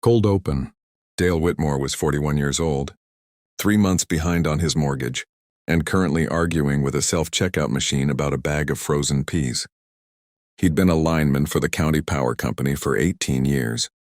Cold open. Dale Whitmore was 41 years old, 3 months behind on his mortgage, and currently arguing with a self-checkout machine about a bag of frozen peas. He'd been a lineman for the county power company for 18 years.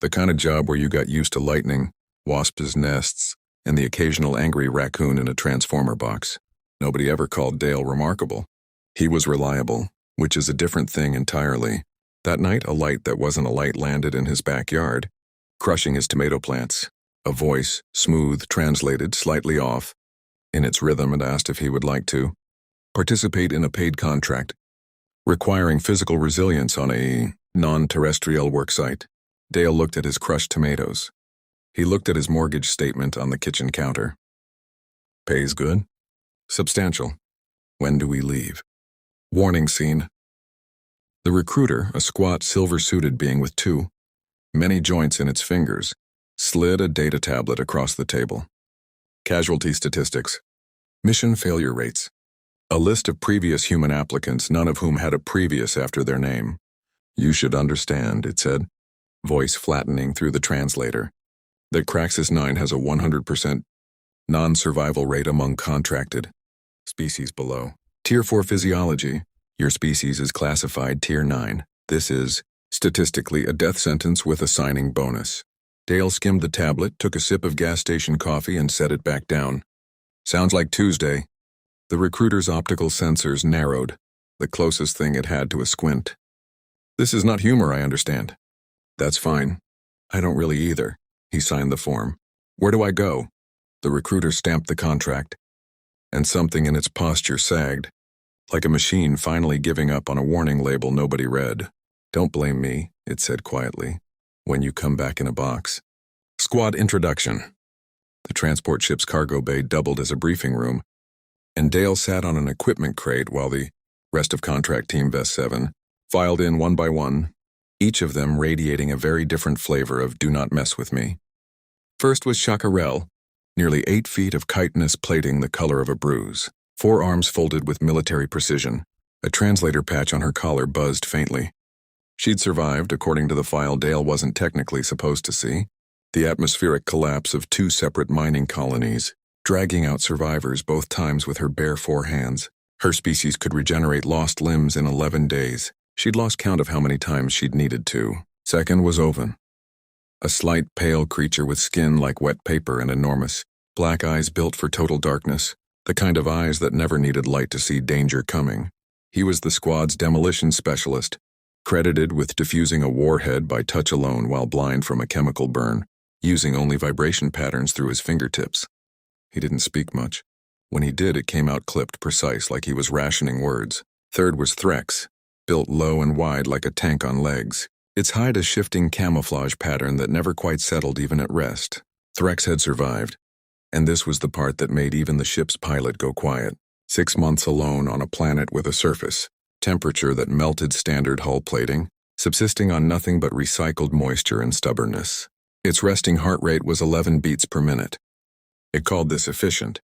The kind of job where you got used to lightning, wasps' nests, and the occasional angry raccoon in a transformer box. Nobody ever called Dale remarkable. He was reliable, which is a different thing entirely. That night, a light that wasn't a light landed in his backyard, crushing his tomato plants. A voice, smooth, translated, slightly off, in its rhythm, and asked if he would like to participate in a paid contract, requiring physical resilience on a non-terrestrial worksite. Dale looked at his crushed tomatoes. He looked at his mortgage statement on the kitchen counter. Pays good? Substantial. When do we leave? Warning scene. The recruiter, a squat, silver-suited being with many joints in its fingers, slid a data tablet across the table. Casualty statistics. Mission failure rates. A list of previous human applicants, none of whom had a previous after their name. You should understand, it said, voice flattening through the translator, that Kraxis-9 has a 100% non-survival rate among contracted species below. Tier 4 physiology. Your species is classified Tier 9. This is, statistically, a death sentence with a signing bonus. Dale skimmed the tablet, took a sip of gas station coffee, and set it back down. Sounds like Tuesday. The recruiter's optical sensors narrowed, the closest thing it had to a squint. This is not humor, I understand. That's fine. I don't really either. He signed the form. Where do I go? The recruiter stamped the contract, and something in its posture sagged, like a machine finally giving up on a warning label nobody read. Don't blame me, it said quietly, when you come back in a box. Squad introduction. The transport ship's cargo bay doubled as a briefing room, and Dale sat on an equipment crate while the rest of Contract Team Vest 7 filed in one by one, each of them radiating a very different flavor of do not mess with me. First was Chacarel, nearly 8 feet of chitinous plating the color of a bruise, forearms folded with military precision. A translator patch on her collar buzzed faintly. She'd survived, according to the file Dale wasn't technically supposed to see, the atmospheric collapse of 2 separate mining colonies, dragging out survivors both times with her bare 4 hands. Her species could regenerate lost limbs in 11 days. She'd lost count of how many times she'd needed to. Second was Oven, a slight, pale creature with skin like wet paper and enormous, black eyes built for total darkness, the kind of eyes that never needed light to see danger coming. He was the squad's demolition specialist, credited with defusing a warhead by touch alone while blind from a chemical burn, using only vibration patterns through his fingertips. He didn't speak much. When he did, it came out clipped, precise, like he was rationing words. Third was Threx, built low and wide like a tank on legs, its hide a shifting camouflage pattern that never quite settled even at rest. Threx had survived, and this was the part that made even the ship's pilot go quiet. 6 months alone on a planet with a surface, temperature that melted standard hull plating, subsisting on nothing but recycled moisture and stubbornness. Its resting heart rate was 11 beats per minute. It called this efficient.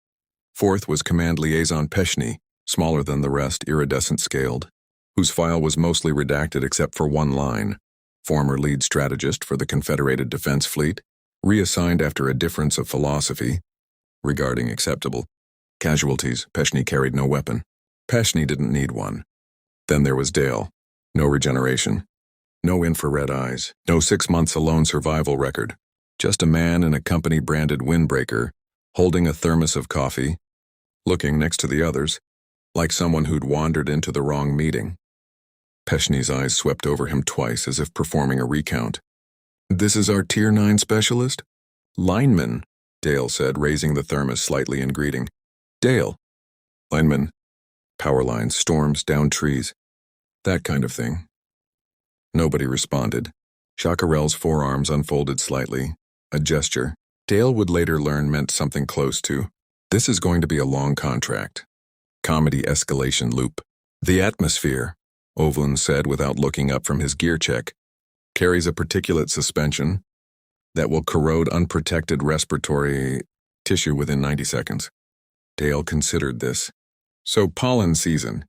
Fourth was Command Liaison Peshny, smaller than the rest, iridescent-scaled, whose file was mostly redacted except for one line. Former lead strategist for the Confederated Defense Fleet, reassigned after a difference of philosophy regarding acceptable casualties. Peshny carried no weapon. Peshny didn't need one. Then there was Dale. No regeneration. No infrared eyes. No 6 months alone survival record. Just a man in a company-branded windbreaker, holding a thermos of coffee, looking next to the others, like someone who'd wandered into the wrong meeting. Peshny's eyes swept over him twice as if performing a recount. This is our Tier 9 specialist? Lineman, Dale said, raising the thermos slightly in greeting. Dale. Lineman. Power lines, storms, down trees. That kind of thing. Nobody responded. Chacarel's forearms unfolded slightly. A gesture Dale would later learn meant something close to, this is going to be a long contract. Comedy escalation loop. The atmosphere, Ovlin said without looking up from his gear check, carries a particulate suspension that will corrode unprotected respiratory tissue within 90 seconds. Dale considered this. So pollen season.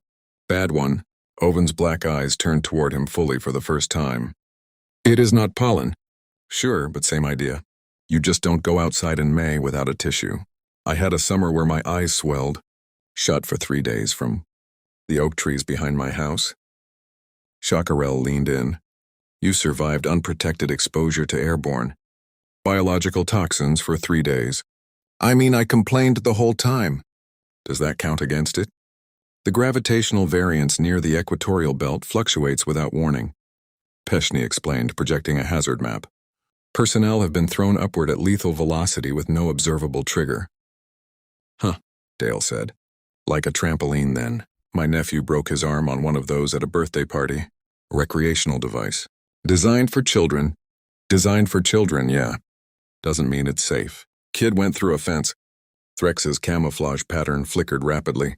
Bad one. Oven's black eyes turned toward him fully for the first time. It is not pollen. Sure, but same idea. You just don't go outside in May without a tissue. I had a summer where my eyes swelled, shut for 3 days from the oak trees behind my house. Chacarel leaned in. You survived unprotected exposure to airborne biological toxins for 3 days. I mean, I complained the whole time. Does that count against it? The gravitational variance near the equatorial belt fluctuates without warning. Peshny explained, projecting a hazard map. Personnel have been thrown upward at lethal velocity with no observable trigger. Huh, Dale said. Like a trampoline, then. My nephew broke his arm on one of those at a birthday party. Recreational device. Designed for children. Designed for children, yeah. Doesn't mean it's safe. Kid went through a fence. Threx's camouflage pattern flickered rapidly.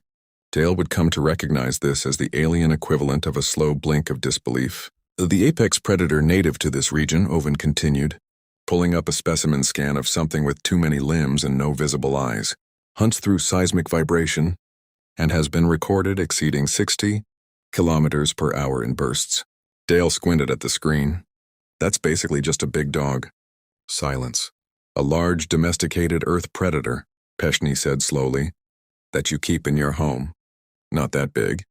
Dale would come to recognize this as the alien equivalent of a slow blink of disbelief. The apex predator native to this region, Owen continued, pulling up a specimen scan of something with too many limbs and no visible eyes, hunts through seismic vibration, and has been recorded exceeding 60 kilometers per hour in bursts. Dale squinted at the screen. That's basically just a big dog. Silence. A large domesticated earth predator, Peshny said slowly, that you keep in your home. Not that big.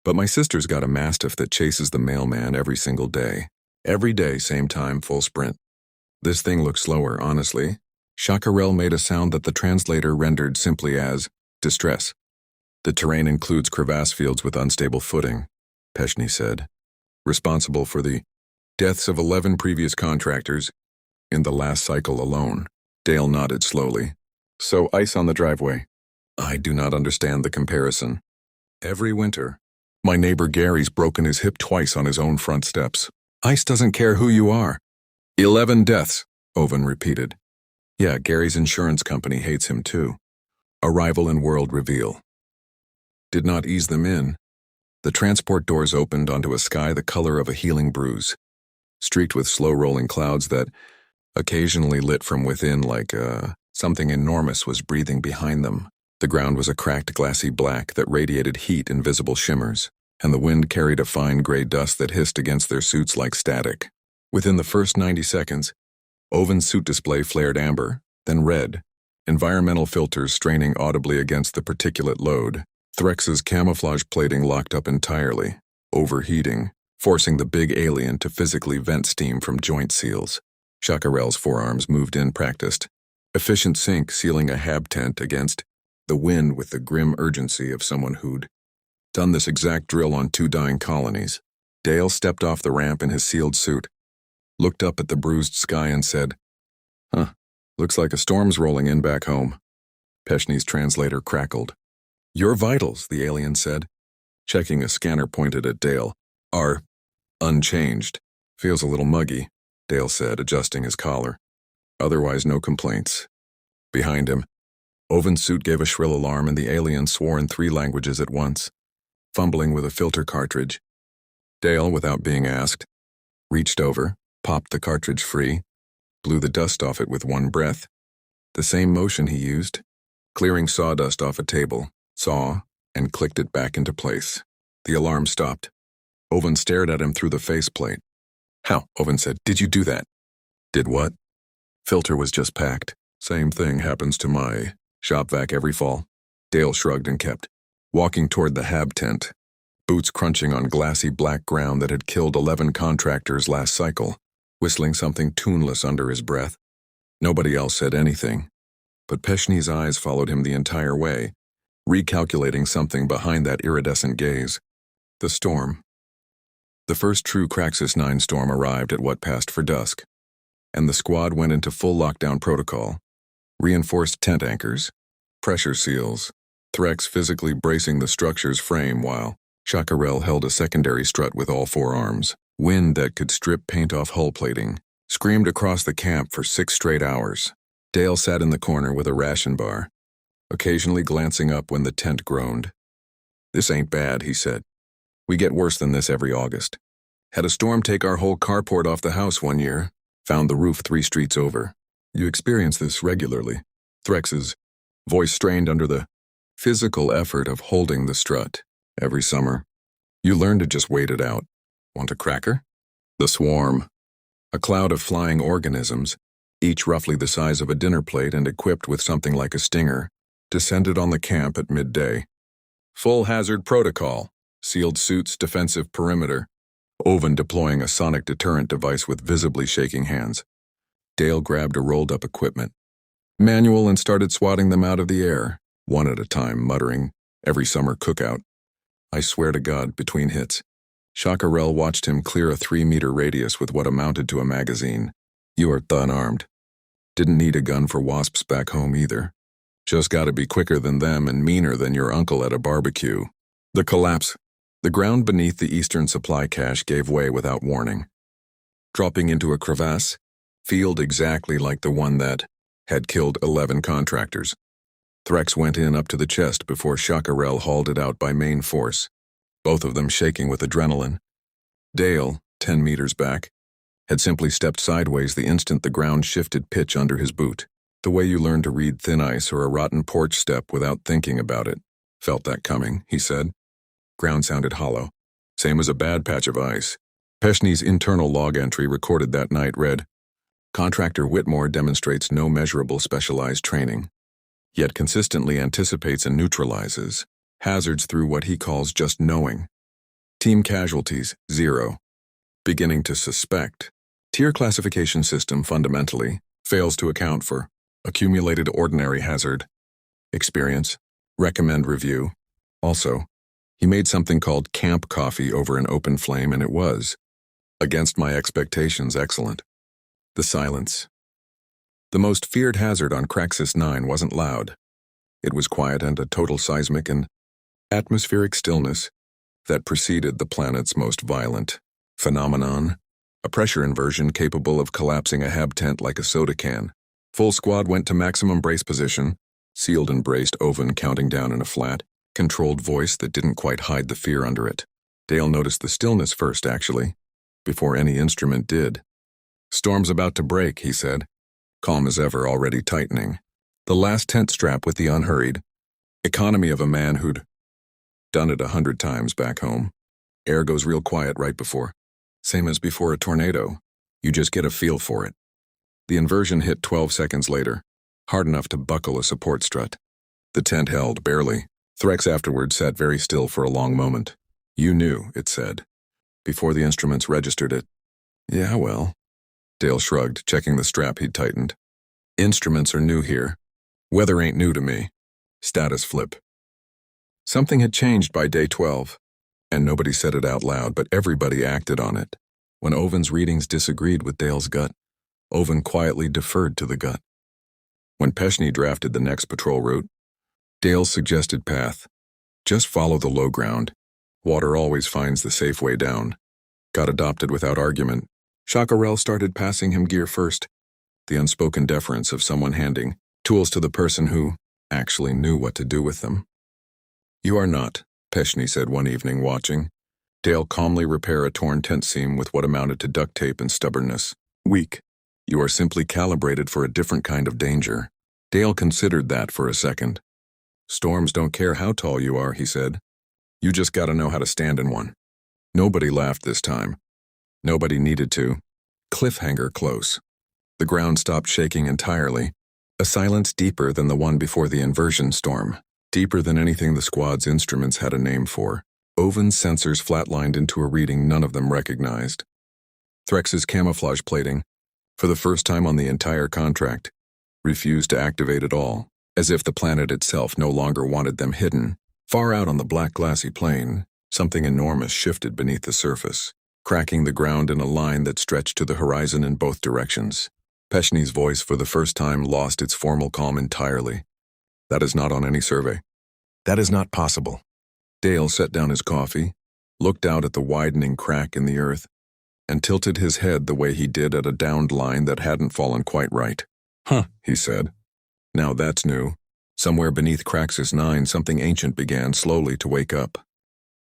But my sister's got a mastiff that chases the mailman every single day. Every day, same time, full sprint. This thing looks slower, honestly. Chacarel made a sound that the translator rendered simply as distress. The terrain includes crevasse fields with unstable footing, Peshny said. Responsible for the deaths of 11 previous contractors in the last cycle alone. Dale nodded slowly. So ice on the driveway. I do not understand the comparison. Every winter, my neighbor Gary's broken his hip twice on his own front steps. Ice doesn't care who you are. 11 deaths, Owen repeated. Yeah, Gary's insurance company hates him too. Arrival and world reveal. Did not ease them in. The transport doors opened onto a sky the color of a healing bruise, streaked with slow-rolling clouds that occasionally lit from within like something enormous was breathing behind them. The ground was a cracked glassy black that radiated heat in visible shimmers, and the wind carried a fine gray dust that hissed against their suits like static. Within the first 90 seconds, Owen's suit display flared amber, then red, environmental filters straining audibly against the particulate load. Threx's camouflage plating locked up entirely, overheating, forcing the big alien to physically vent steam from joint seals. Chacarel's forearms moved in practiced. Efficient sync sealing a hab tent against the wind with the grim urgency of someone who'd done this exact drill on 2 dying colonies. Dale stepped off the ramp in his sealed suit, looked up at the bruised sky and said, looks like a storm's rolling in back home. Peshny's translator crackled. Your vitals, the alien said, checking a scanner pointed at Dale, are unchanged. Feels a little muggy, Dale said, adjusting his collar. Otherwise, no complaints. Behind him, Owen's suit gave a shrill alarm and the alien swore in 3 languages at once, fumbling with a filter cartridge. Dale, without being asked, reached over, popped the cartridge free, blew the dust off it with one breath. The same motion he used, clearing sawdust off a table, saw, and clicked it back into place. The alarm stopped. Owen stared at him through the faceplate. How? Owen said. Did you do that? Did what? Filter was just packed. Same thing happens to my shop vac every fall. Dale shrugged and kept walking toward the hab tent, boots crunching on glassy black ground that had killed 11 contractors last cycle, whistling something tuneless under his breath. Nobody else said anything, but Peshny's eyes followed him the entire way, recalculating something behind that iridescent gaze. The storm. The first true Kraxis-9 storm arrived at what passed for dusk, and the squad went into full lockdown protocol. Reinforced tent anchors, pressure seals, Threx physically bracing the structure's frame while Chacarel held a secondary strut with all 4 arms. Wind that could strip paint off hull plating screamed across the camp for 6 straight hours. Dale sat in the corner with a ration bar, occasionally glancing up when the tent groaned. This ain't bad, he said. We get worse than this every August. Had a storm take our whole carport off the house one year, found the roof 3 streets over. You experience this regularly. Threx's voice strained under the physical effort of holding the strut. Every summer, you learn to just wait it out. Want a cracker? The swarm. A cloud of flying organisms, each roughly the size of a dinner plate and equipped with something like a stinger, descended on the camp at midday. Full hazard protocol, sealed suits, defensive perimeter, Owen deploying a sonic deterrent device with visibly shaking hands. Dale grabbed a rolled-up equipment manual and started swatting them out of the air, one at a time, muttering, "Every summer cookout." I swear to God, between hits. Chacarel watched him clear a 3-meter radius with what amounted to a magazine. You are unarmed. Didn't need a gun for wasps back home either. Just gotta be quicker than them and meaner than your uncle at a barbecue. The collapse. The ground beneath the eastern supply cache gave way without warning. Dropping into a crevasse, field exactly like the one that had killed 11 contractors. Threx went in up to the chest before Chacarel hauled it out by main force, both of them shaking with adrenaline. Dale, 10 meters back, had simply stepped sideways the instant the ground shifted pitch under his boot. The way you learn to read thin ice or a rotten porch step without thinking about it. Felt that coming, he said. Ground sounded hollow, same as a bad patch of ice. Peshney's internal log entry recorded that night read, Contractor Whitmore demonstrates no measurable specialized training, yet consistently anticipates and neutralizes hazards through what he calls just knowing. Team casualties, 0. Beginning to suspect. Tier classification system fundamentally fails to account for accumulated ordinary hazard. Experience. Recommend review. Also, he made something called camp coffee over an open flame, and it was, against my expectations, excellent. The silence. The most feared hazard on Kraxis-9 wasn't loud. It was quiet and a total seismic and atmospheric stillness that preceded the planet's most violent phenomenon, a pressure inversion capable of collapsing a hab tent like a soda can. Full squad went to maximum brace position, sealed and braced, Owen counting down in a flat, controlled voice that didn't quite hide the fear under it. Dale noticed the stillness first, actually, before any instrument did. Storm's about to break, he said, calm as ever, already tightening. The last tent strap with the unhurried economy of a man who'd done it 100 times back home. Air goes real quiet right before. Same as before a tornado. You just get a feel for it. The inversion hit 12 seconds later, hard enough to buckle a support strut. The tent held, barely. Threx afterward sat very still for a long moment. You knew, it said, before the instruments registered it. Yeah, well. Dale shrugged, checking the strap he'd tightened. Instruments are new here. Weather ain't new to me. Status flip. Something had changed by day 12, and nobody said it out loud, but everybody acted on it. When Owen's readings disagreed with Dale's gut, Owen quietly deferred to the gut. When Peshney drafted the next patrol route, Dale's suggested path. Just follow the low ground. Water always finds the safe way down. Got adopted without argument. Chacarel started passing him gear first, the unspoken deference of someone handing tools to the person who actually knew what to do with them. You are not, Peshney said one evening, watching Dale calmly repair a torn tent seam with what amounted to duct tape and stubbornness. Weak. You are simply calibrated for a different kind of danger. Dale considered that for a second. Storms don't care how tall you are, he said. You just gotta know how to stand in one. Nobody laughed this time. Nobody needed to. Cliffhanger close. The ground stopped shaking entirely. A silence deeper than the one before the inversion storm. Deeper than anything the squad's instruments had a name for. Owen's sensors flatlined into a reading none of them recognized. Threx's camouflage plating, for the first time on the entire contract, refused to activate at all, as if the planet itself no longer wanted them hidden. Far out on the black glassy plain, something enormous shifted beneath the surface, cracking the ground in a line that stretched to the horizon in both directions. Peshney's voice for the first time lost its formal calm entirely. That is not on any survey. That is not possible. Dale set down his coffee, looked out at the widening crack in the earth, and tilted his head the way he did at a downed line that hadn't fallen quite right. Huh, he said. Now that's new. Somewhere beneath Kraxis-9, something ancient began slowly to wake up.